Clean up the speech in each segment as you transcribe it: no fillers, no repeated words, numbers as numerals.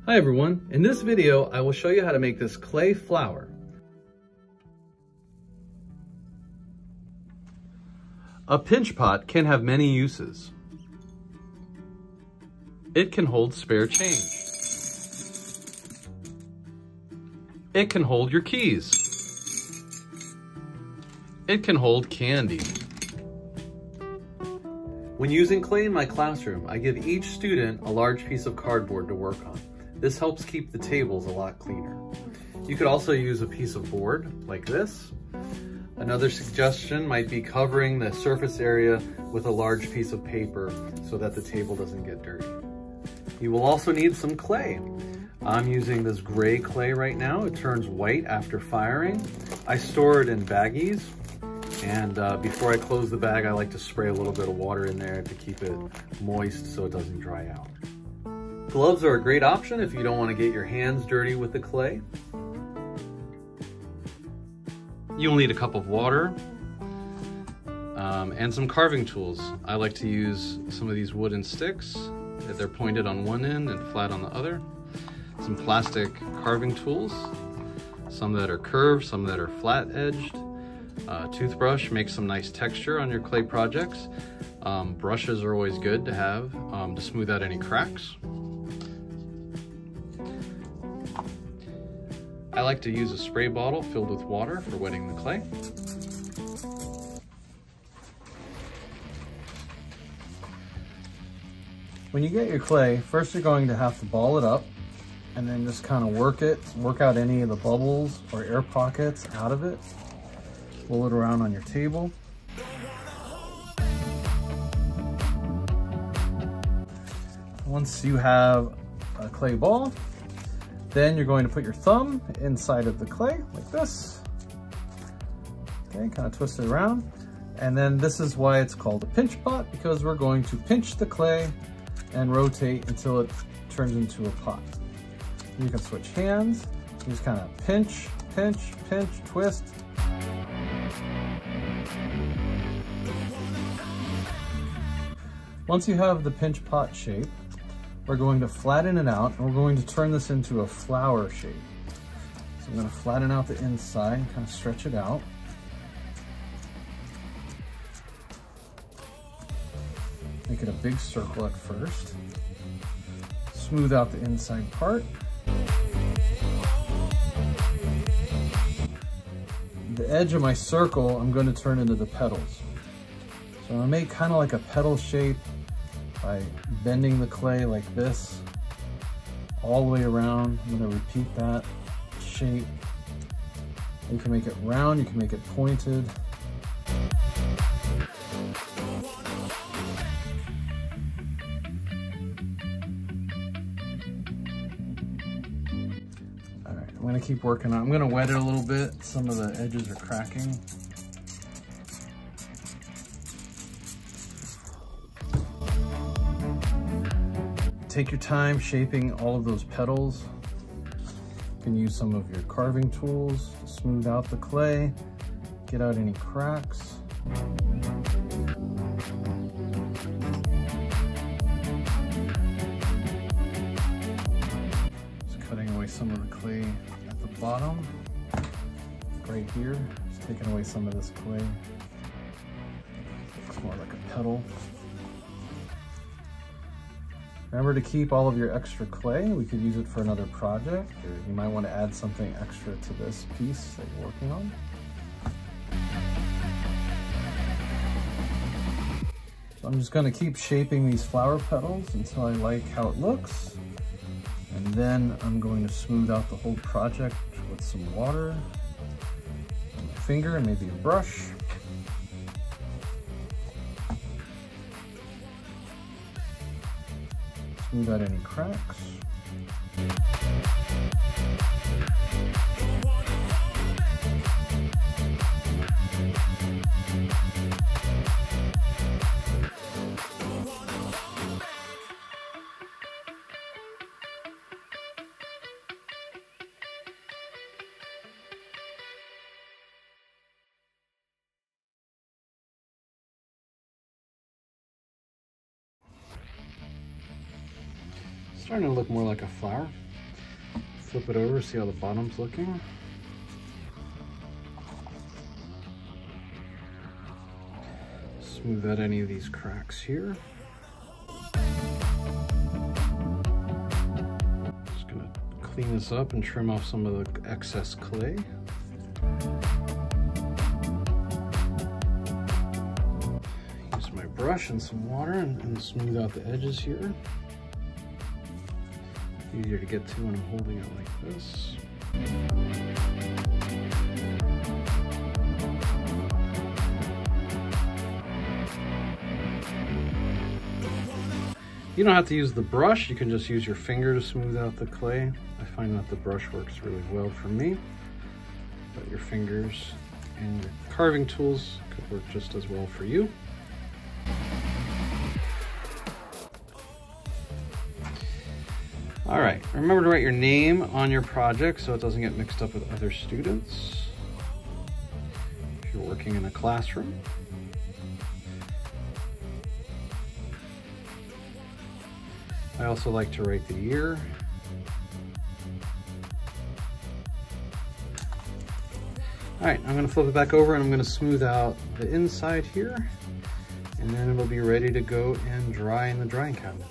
Hi everyone, in this video I will show you how to make this clay flower. A pinch pot can have many uses. It can hold spare change. It can hold your keys. It can hold candy. When using clay in my classroom, I give each student a large piece of cardboard to work on. This helps keep the tables a lot cleaner. You could also use a piece of board like this. Another suggestion might be covering the surface area with a large piece of paper so that the table doesn't get dirty. You will also need some clay. I'm using this gray clay right now. It turns white after firing. I store it in baggies, and before I close the bag, I like to spray a little bit of water in there to keep it moist so it doesn't dry out. Gloves are a great option if you don't want to get your hands dirty with the clay. You'll need a cup of water and some carving tools. I like to use some of these wooden sticks. They're pointed on one end and flat on the other. Some plastic carving tools, some that are curved, some that are flat edged. Toothbrush makes some nice texture on your clay projects. Brushes are always good to have to smooth out any cracks. I like to use a spray bottle filled with water for wetting the clay. When you get your clay, first you're going to have to ball it up and then just kind of work out any of the bubbles or air pockets out of it. Roll it around on your table. Once you have a clay ball, then you're going to put your thumb inside of the clay like this. Okay, kind of twist it around. And then this is why it's called a pinch pot, because we're going to pinch the clay and rotate until it turns into a pot. You can switch hands. You just kind of pinch, pinch, pinch, twist. Once you have the pinch pot shape, we're going to flatten it out and we're going to turn this into a flower shape. So I'm going to flatten out the inside, kind of stretch it out. Make it a big circle at first. Smooth out the inside part. The edge of my circle, I'm going to turn into the petals. So I'm going to make kind of like a petal shape by bending the clay like this all the way around. I'm going to repeat that shape. You can make it round, you can make it pointed. All right, I'm going to keep working on it. I'm going to wet it a little bit. Some of the edges are cracking. Take your time shaping all of those petals. You can use some of your carving tools to smooth out the clay, get out any cracks. Just cutting away some of the clay at the bottom. Right here, just taking away some of this clay. Looks more like a petal. Remember to keep all of your extra clay. We could use it for another project, or you might want to add something extra to this piece that you're working on. So I'm just going to keep shaping these flower petals until I like how it looks. And then I'm going to smooth out the whole project with some water, and a finger, and maybe a brush. Smooth out any cracks. Starting to look more like a flower. flip it over, see how the bottom's looking. Smooth out any of these cracks here. Just gonna clean this up and trim off some of the excess clay. Use my brush and some water and smooth out the edges here. Easier to get to when I'm holding it like this. You don't have to use the brush, you can just use your finger to smooth out the clay. I find that the brush works really well for me, but your fingers and your carving tools could work just as well for you. All right, remember to write your name on your project so it doesn't get mixed up with other students if you're working in a classroom. I also like to write the year. All right, I'm gonna flip it back over and I'm gonna smooth out the inside here, and then it'll be ready to go and dry in the drying cabinet.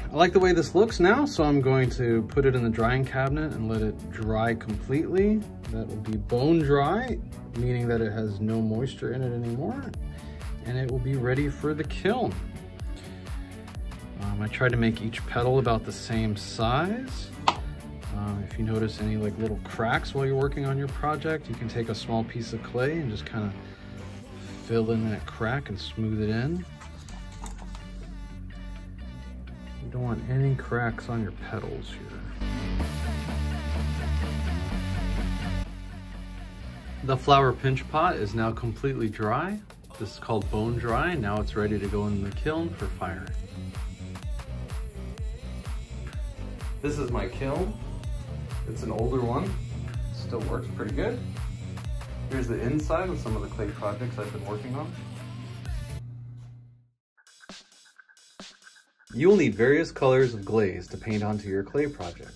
I like the way this looks now, so I'm going to put it in the drying cabinet and let it dry completely. That will be bone dry, meaning that it has no moisture in it anymore, and it will be ready for the kiln. I tried to make each petal about the same size. If you notice any like little cracks while you're working on your project, you can take a small piece of clay and just kind of fill in that crack and smooth it in. You don't want any cracks on your petals here. The flower pinch pot is now completely dry. This is called bone dry. Now it's ready to go in the kiln for firing. This is my kiln. It's an older one. Still works pretty good. Here's the inside with some of the clay projects I've been working on. You will need various colors of glaze to paint onto your clay project.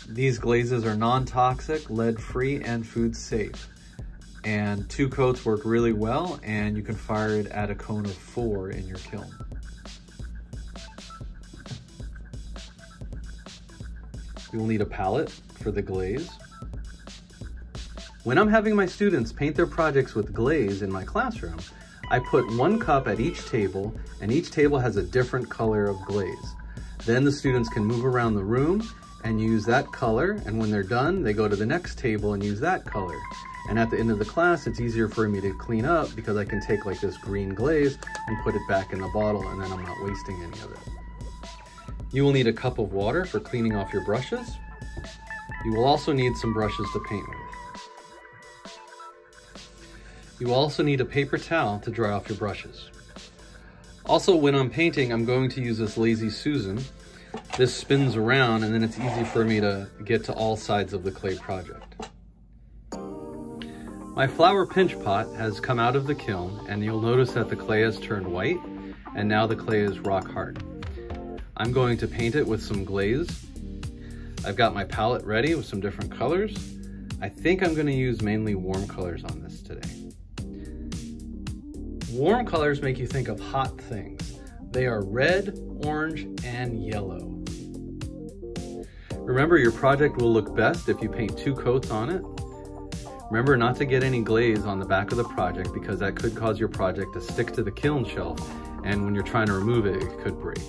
These glazes are non-toxic, lead-free, and food safe. And 2 coats work really well, and you can fire it at a cone of 4 in your kiln. You will need a palette for the glaze. When I'm having my students paint their projects with glaze in my classroom, I put 1 cup at each table, and each table has a different color of glaze. Then the students can move around the room and use that color, and when they're done, they go to the next table and use that color. And at the end of the class, it's easier for me to clean up because I can take like this green glaze and put it back in the bottle, and then I'm not wasting any of it. You will need a cup of water for cleaning off your brushes. You will also need some brushes to paint with. You will also need a paper towel to dry off your brushes. Also, when I'm painting, I'm going to use this Lazy Susan. This spins around, and then it's easy for me to get to all sides of the clay project. My flower pinch pot has come out of the kiln, and you'll notice that the clay has turned white, and now the clay is rock hard. I'm going to paint it with some glaze. I've got my palette ready with some different colors. I think I'm going to use mainly warm colors on this today. Warm colors make you think of hot things. They are red, orange, and yellow. Remember, your project will look best if you paint 2 coats on it. Remember not to get any glaze on the back of the project because that could cause your project to stick to the kiln shelf, and when you're trying to remove it, it could break.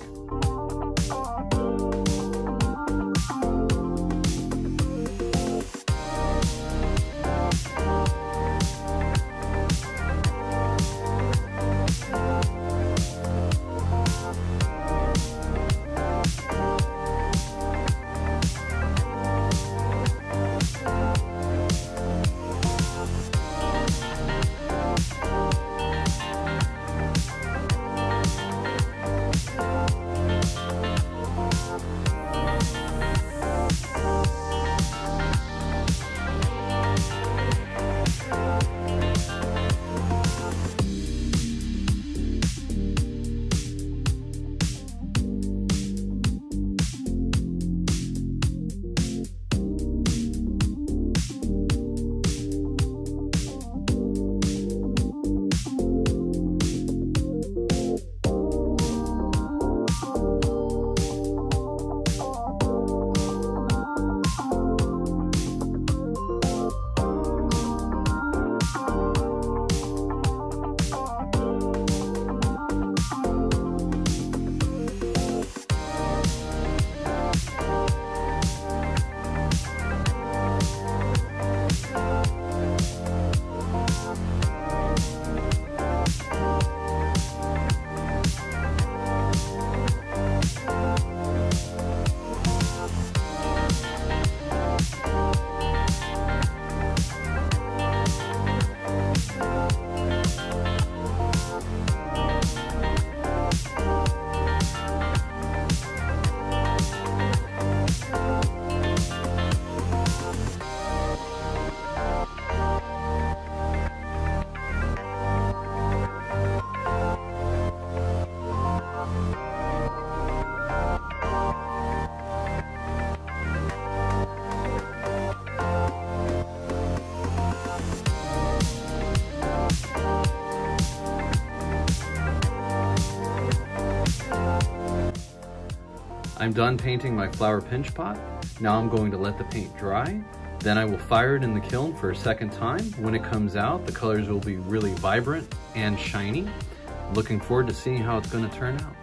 I'm done painting my flower pinch pot. Now I'm going to let the paint dry. Then I will fire it in the kiln for a second time. When it comes out, the colors will be really vibrant and shiny. I'm looking forward to seeing how it's going to turn out.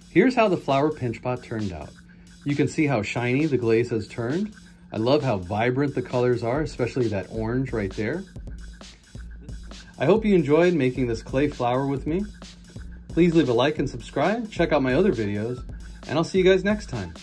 Here's how the flower pinch pot turned out. You can see how shiny the glaze has turned. I love how vibrant the colors are, especially that orange right there. I hope you enjoyed making this clay flower with me. Please leave a like and subscribe, check out my other videos, and I'll see you guys next time.